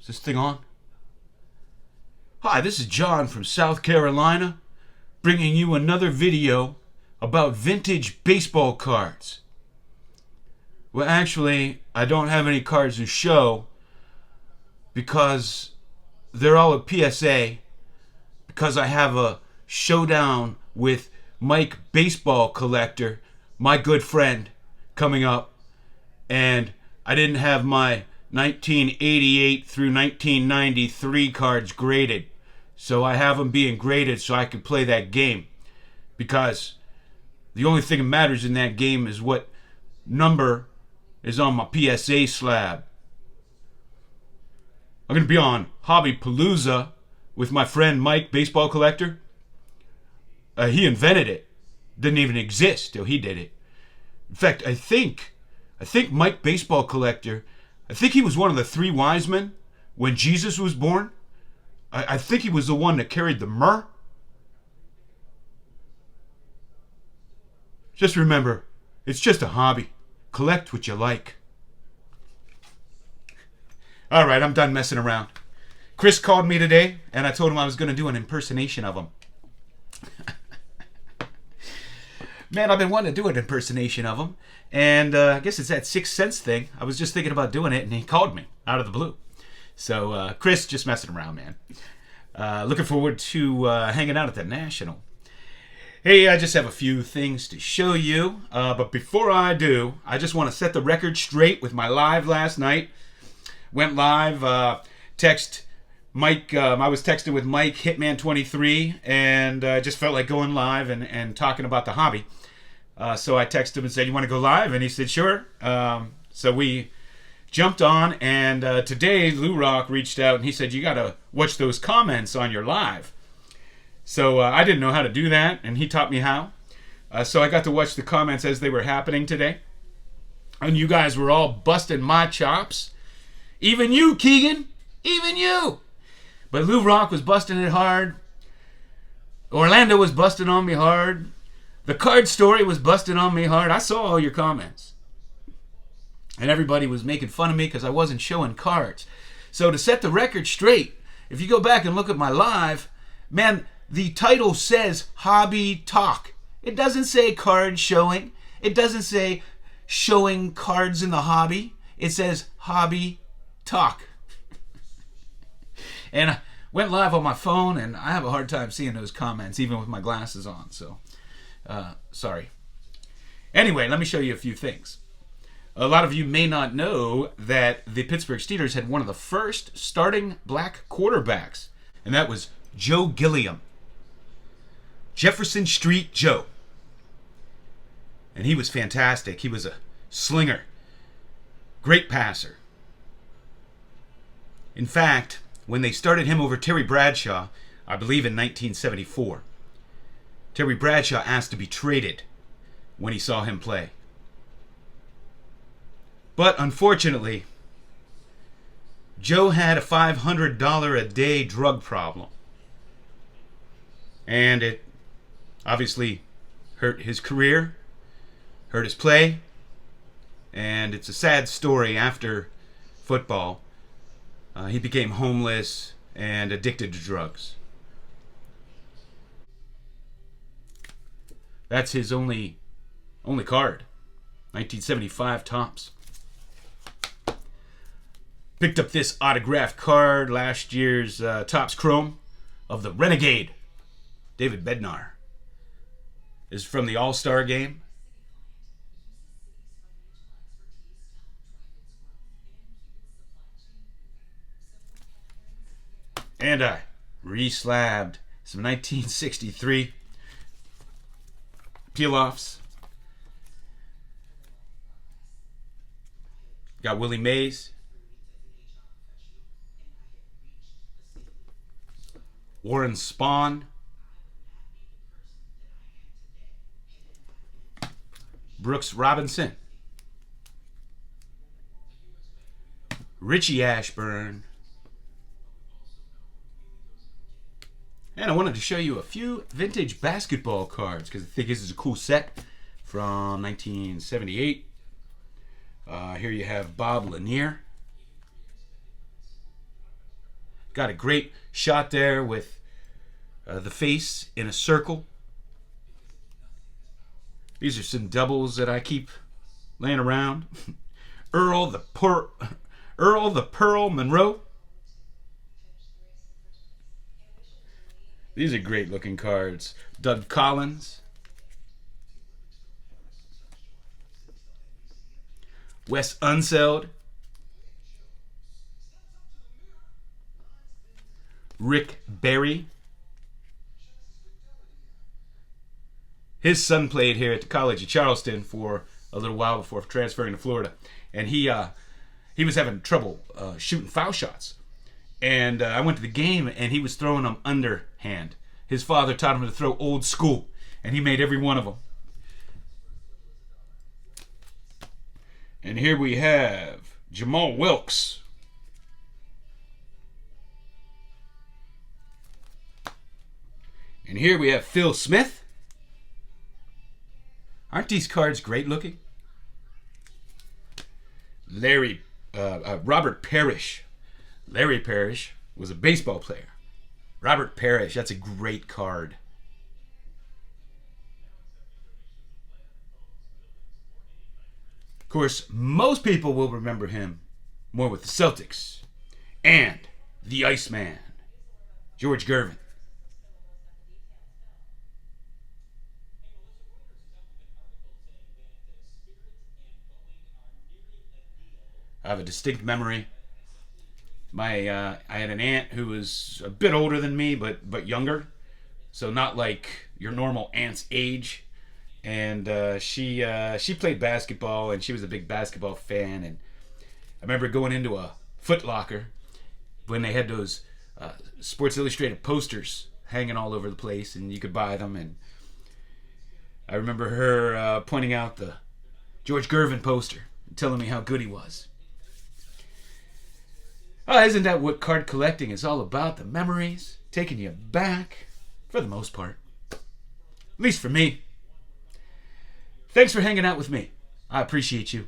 Is this thing on? Hi, this is John from South Carolina, bringing you another video about vintage baseball cards. Well, actually, I don't have any cards to show because they're all a PSA, because I have a showdown with Mike Baseball Collector, my good friend, coming up, and I didn't have my 1988 through 1993 cards graded. So I have them being graded so I can play that game. Because the only thing that matters in that game is what number is on my PSA slab. I'm going to be on Hobby Palooza with my friend Mike, Baseball Collector. He invented it. Didn't even exist till he did it. In fact, I think Mike, Baseball Collector, I think he was one of the three wise men when Jesus was born. I think he was the one that carried the myrrh. Just remember, it's just a hobby. Collect what you like. All right, I'm done messing around. Chris called me today, and I told him I was going to do an impersonation of him. Man, I've been wanting to do an impersonation of him, and I guess it's that Sixth Sense thing. I was just thinking about doing it, and he called me out of the blue. So, Chris, just messing around, man. Looking forward to hanging out at the National. Hey, I just have a few things to show you, but before I do, I just want to set the record straight with my live last night. Went live, text Mike, I was texting with Mike, Hitman23, and just felt like going live and talking about the hobby. So I texted him and said, you want to go live? And he said, sure. So we jumped on, and today Lou Rock reached out and he said, you got to watch those comments on your live. So I didn't know how to do that, and he taught me how. So I got to watch the comments as they were happening today. And you guys were all busting my chops. Even you, Keegan. Even you. But Lou Rock was busting it hard. Orlando was busting on me hard. The card story was busting on me hard. I saw all your comments. And everybody was making fun of me because I wasn't showing cards. So to set the record straight, if you go back and look at my live, man, the title says Hobby Talk. It doesn't say card showing. It doesn't say showing cards in the hobby. It says Hobby Talk. And I went live on my phone, and I have a hard time seeing those comments, even with my glasses on. So, sorry. Anyway, let me show you a few things. A lot of you may not know that the Pittsburgh Steelers had one of the first starting black quarterbacks, and that was Joe Gilliam. Jefferson Street Joe. And he was fantastic. He was a slinger. Great passer. In fact, when they started him over Terry Bradshaw, I believe in 1974, Terry Bradshaw asked to be traded when he saw him play. But unfortunately, Joe had a $500 a day drug problem. And it obviously hurt his career, hurt his play, and it's a sad story after football. He became homeless and addicted to drugs. That's his only card. 1975 Topps. Picked up this autographed card, last year's Topps Chrome of the Renegade. David Bednar. Is from the All-Star game. And I re-slabbed some 1963 peel-offs. Got Willie Mays. Warren Spahn. Brooks Robinson. Richie Ashburn. And I wanted to show you a few vintage basketball cards because I think this is a cool set from 1978. Here you have Bob Lanier. Got a great shot there with the face in a circle. These are some doubles that I keep laying around. Earl the Pearl Monroe. These are great looking cards. Doug Collins. Wes Unseld. Rick Barry. His son played here at the College of Charleston for a little while before transferring to Florida, and he was having trouble shooting foul shots. And I went to the game, and he was throwing them underhand. His father taught him to throw old school, and he made every one of them. And here we have Jamal Wilkes. And here we have Phil Smith. Aren't these cards great looking? Robert Parrish. Larry Parrish was a baseball player. Robert Parrish, that's a great card. Of course, most people will remember him more with the Celtics and the Iceman, George Gervin. I have a distinct memory. I had an aunt who was a bit older than me, but younger, so not like your normal aunt's age. And she played basketball, and she was a big basketball fan. And I remember going into a Foot Locker when they had those Sports Illustrated posters hanging all over the place, and you could buy them. And I remember her pointing out the George Gervin poster and telling me how good he was. Oh, isn't that what card collecting is all about? The memories, taking you back, for the most part. At least for me. Thanks for hanging out with me. I appreciate you.